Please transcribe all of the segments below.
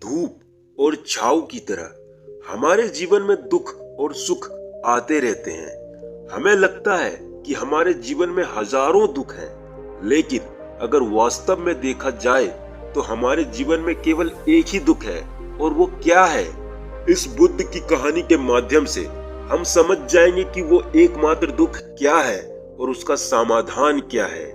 धूप और छांव की तरह हमारे जीवन में दुख और सुख आते रहते हैं। हमें लगता है कि हमारे जीवन में हजारों दुख हैं, लेकिन अगर वास्तव में देखा जाए तो हमारे जीवन में केवल एक ही दुख है, और वो क्या है? इस बुद्ध की कहानी के माध्यम से हम समझ जाएंगे कि वो एकमात्र दुख क्या है और उसका समाधान क्या है।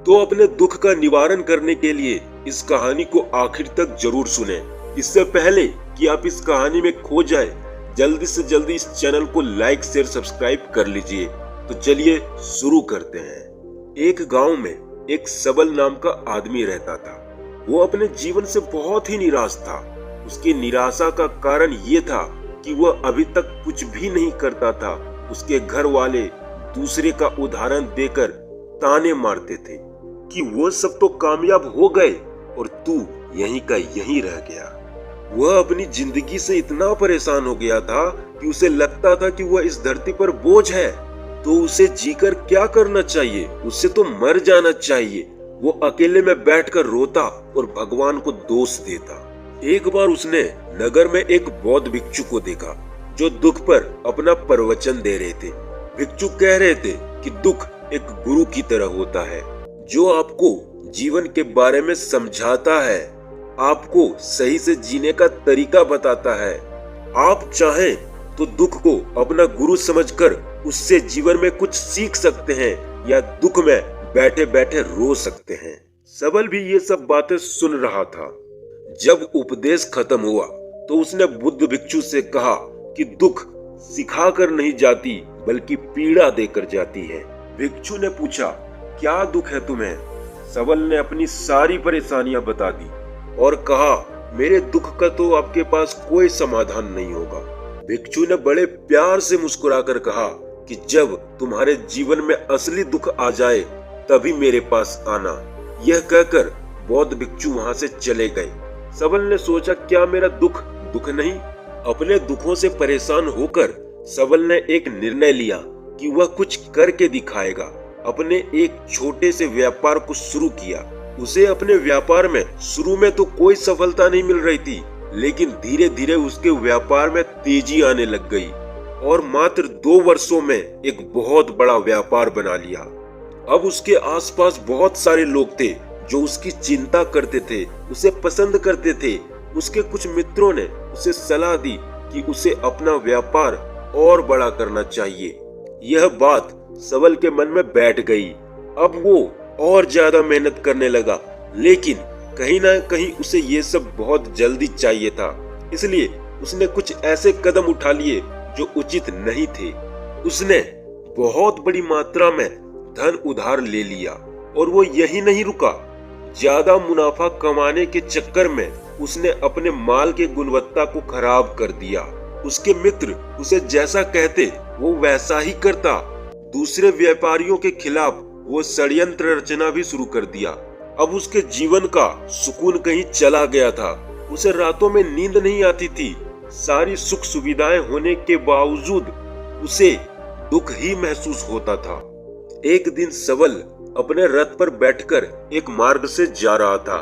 तो अपने दुख का निवारण करने के लिए इस कहानी को आखिर तक जरूर सुनें। इससे पहले कि आप इस कहानी में खो जाए, जल्दी से जल्दी इस चैनल को लाइक शेयर सब्सक्राइब कर लीजिए। तो चलिए शुरू करते हैं। एक गांव में एक सबल नाम का आदमी रहता था। वो अपने जीवन से बहुत ही निराश था। उसकी निराशा का कारण ये था कि वह अभी तक कुछ भी नहीं करता था। उसके घर वाले दूसरे का उदाहरण देकर ताने मारते थे कि वो सब तो कामयाब हो गए और तू यहीं का यहीं रह गया। वह अपनी जिंदगी से इतना परेशान हो गया था कि उसे लगता था कि वह इस धरती पर बोझ है, तो उसे जीकर क्या करना चाहिए? उसे तो मर जाना चाहिए। वो अकेले में बैठकर रोता और भगवान को दोष देता। एक बार उसने नगर में एक बौद्ध भिक्षु को देखा जो दुख पर अपना प्रवचन दे रहे थे। भिक्षु कह रहे थे कि दुख एक गुरु की तरह होता है जो आपको जीवन के बारे में समझाता है, आपको सही से जीने का तरीका बताता है। आप चाहें तो दुख को अपना गुरु समझकर उससे जीवन में कुछ सीख सकते हैं, या दुख में बैठे बैठे रो सकते हैं। सबल भी ये सब बातें सुन रहा था। जब उपदेश खत्म हुआ तो उसने बुद्ध भिक्षु से कहा कि दुख सिखा कर नहीं जाती बल्कि पीड़ा देकर जाती है। भिक्षु ने पूछा, क्या दुख है तुम्हें? सबल ने अपनी सारी परेशानियां बता दी और कहा, मेरे दुख का तो आपके पास कोई समाधान नहीं होगा। भिक्षु ने बड़े प्यार से मुस्कुराकर कहा कि जब तुम्हारे जीवन में असली दुख आ जाए तभी मेरे पास आना। यह कहकर बौद्ध भिक्षु वहां से चले गए। सबल ने सोचा, क्या मेरा दुख दुख नहीं? अपने दुखों से परेशान होकर सबल ने एक निर्णय लिया कि वह कुछ करके दिखाएगा। अपने एक छोटे से व्यापार को शुरू किया। उसे अपने व्यापार में शुरू में तो कोई सफलता नहीं मिल रही थी, लेकिन धीरे धीरे उसके व्यापार में तेजी आने लग गई और मात्र 2 वर्षों में एक बहुत बड़ा व्यापार बना लिया। अब उसके आसपास बहुत सारे लोग थे जो उसकी चिंता करते थे, उसे पसंद करते थे। उसके कुछ मित्रों ने उसे सलाह दी कि उसे अपना व्यापार और बड़ा करना चाहिए। यह बात सबल के मन में बैठ गई। अब वो और ज्यादा मेहनत करने लगा, लेकिन कहीं ना कहीं उसे ये सब बहुत जल्दी चाहिए था। इसलिए उसने कुछ ऐसे कदम उठा लिए जो उचित नहीं थे। उसने बहुत बड़ी मात्रा में धन उधार ले लिया और वो यही नहीं रुका। ज्यादा मुनाफा कमाने के चक्कर में उसने अपने माल की गुणवत्ता को खराब कर दिया। उसके मित्र उसे जैसा कहते वो वैसा ही करता। दूसरे व्यापारियों के खिलाफ वो षड्यंत्र रचना भी शुरू कर दिया। अब उसके जीवन का सुकून कहीं चला गया था। उसे रातों में नींद नहीं आती थी। सारी सुख सुविधाएं होने के बावजूद उसे दुख ही महसूस होता था। एक दिन सबल अपने रथ पर बैठकर एक मार्ग से जा रहा था।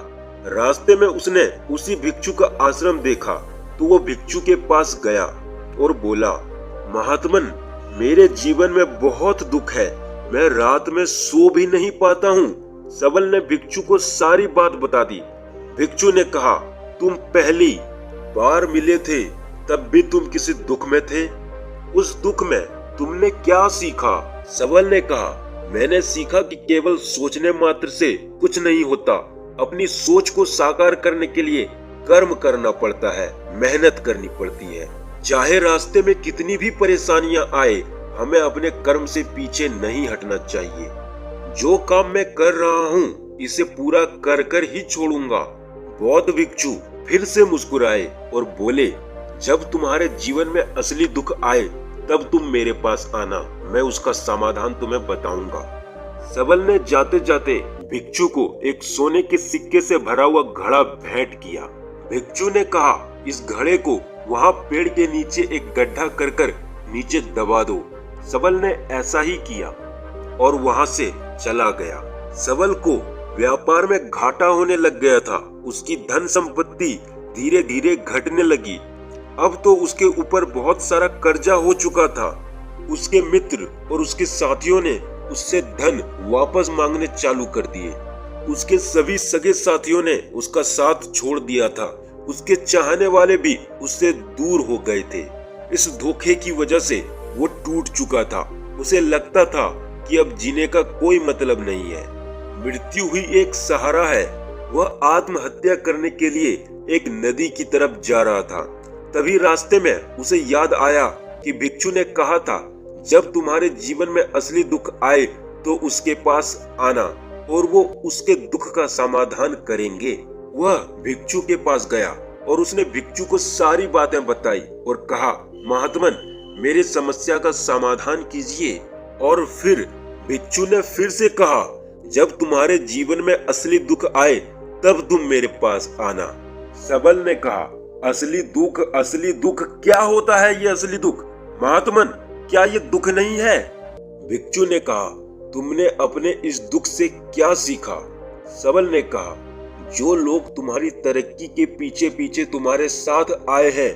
रास्ते में उसने उसी भिक्षु का आश्रम देखा, तो वो भिक्षु के पास गया और बोला, महात्मन, मेरे जीवन में बहुत दुख है। मैं रात में सो भी नहीं पाता हूँ। सबल ने भिक्षु को सारी बात बता दी। भिक्षु ने कहा, तुम पहली बार मिले थे तब भी तुम किसी दुख में थे। उस दुख में तुमने क्या सीखा? सबल ने कहा, मैंने सीखा कि केवल सोचने मात्र से कुछ नहीं होता। अपनी सोच को साकार करने के लिए कर्म करना पड़ता है, मेहनत करनी पड़ती है। चाहे रास्ते में कितनी भी परेशानियां आए, हमें अपने कर्म से पीछे नहीं हटना चाहिए। जो काम मैं कर रहा हूँ इसे पूरा कर कर ही छोड़ूंगा। बौद्ध भिक्षु फिर से मुस्कुराए और बोले, जब तुम्हारे जीवन में असली दुख आए तब तुम मेरे पास आना, मैं उसका समाधान तुम्हें बताऊंगा। सबल ने जाते जाते भिक्षु को एक सोने के सिक्के से भरा हुआ घड़ा भेंट किया। भिक्षु ने कहा, इस घड़े को वहां पेड़ के नीचे एक गड्ढा कर कर नीचे दबा दो। सबल ने ऐसा ही किया और वहां से चला गया। सबल को व्यापार में घाटा होने लग गया था। उसकी धन संपत्ति धीरे धीरे घटने लगी। अब तो उसके ऊपर बहुत सारा कर्जा हो चुका था। उसके मित्र और उसके साथियों ने उससे धन वापस मांगने चालू कर दिए। उसके सभी सगे साथियों ने उसका साथ छोड़ दिया था। उसके चाहने वाले भी उससे दूर हो गए थे। इस धोखे की वजह से वो टूट चुका था। उसे लगता था कि अब जीने का कोई मतलब नहीं है। मृत्यु ही एक सहारा है। वह आत्महत्या करने के लिए एक नदी की तरफ जा रहा था। तभी रास्ते में उसे याद आया कि भिक्षु ने कहा था, जब तुम्हारे जीवन में असली दुख आए तो उसके पास आना और वो उसके दुख का समाधान करेंगे। वह भिक्षु के पास गया और उसने भिक्षु को सारी बातें बताई और कहा, महात्मन, मेरी समस्या का समाधान कीजिए। और फिर भिक्षु ने फिर से कहा, जब तुम्हारे जीवन में असली दुख आए तब तुम मेरे पास आना। सबल ने कहा, असली दुख क्या होता है? ये असली दुख महात्मन, क्या ये दुख नहीं है? भिक्षु ने कहा, तुमने अपने इस दुख से क्या सीखा? सबल ने कहा, जो लोग तुम्हारी तरक्की के पीछे पीछे तुम्हारे साथ आए हैं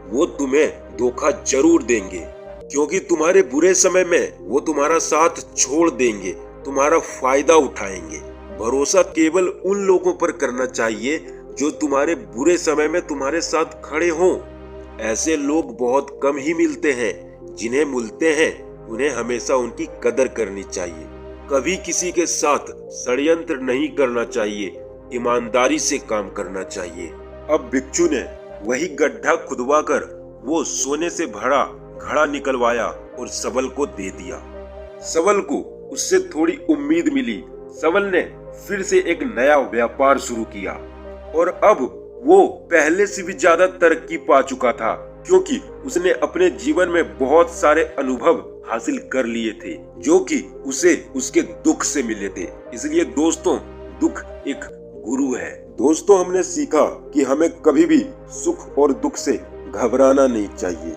वो तुम्हें धोखा जरूर देंगे, क्योंकि तुम्हारे बुरे समय में वो तुम्हारा साथ छोड़ देंगे, तुम्हारा फायदा उठाएंगे। भरोसा केवल उन लोगों पर करना चाहिए जो तुम्हारे बुरे समय में तुम्हारे साथ खड़े हों। ऐसे लोग बहुत कम ही मिलते हैं। जिन्हें मिलते हैं उन्हें हमेशा उनकी कदर करनी चाहिए। कभी किसी के साथ षड्यंत्र नहीं करना चाहिए, ईमानदारी से काम करना चाहिए। अब भिक्षु ने वही गड्ढा खुदवाकर वो सोने से भरा घड़ा निकलवाया और सबल को दे दिया। सबल को उससे थोड़ी उम्मीद मिली। सबल ने फिर से एक नया व्यापार शुरू किया और अब वो पहले से भी ज्यादा तरक्की पा चुका था, क्योंकि उसने अपने जीवन में बहुत सारे अनुभव हासिल कर लिए थे जो कि उसे उसके दुख से मिले थे। इसलिए दोस्तों, दुख एक गुरु है। दोस्तों, हमने सीखा कि हमें कभी भी सुख और दुख से घबराना नहीं चाहिए।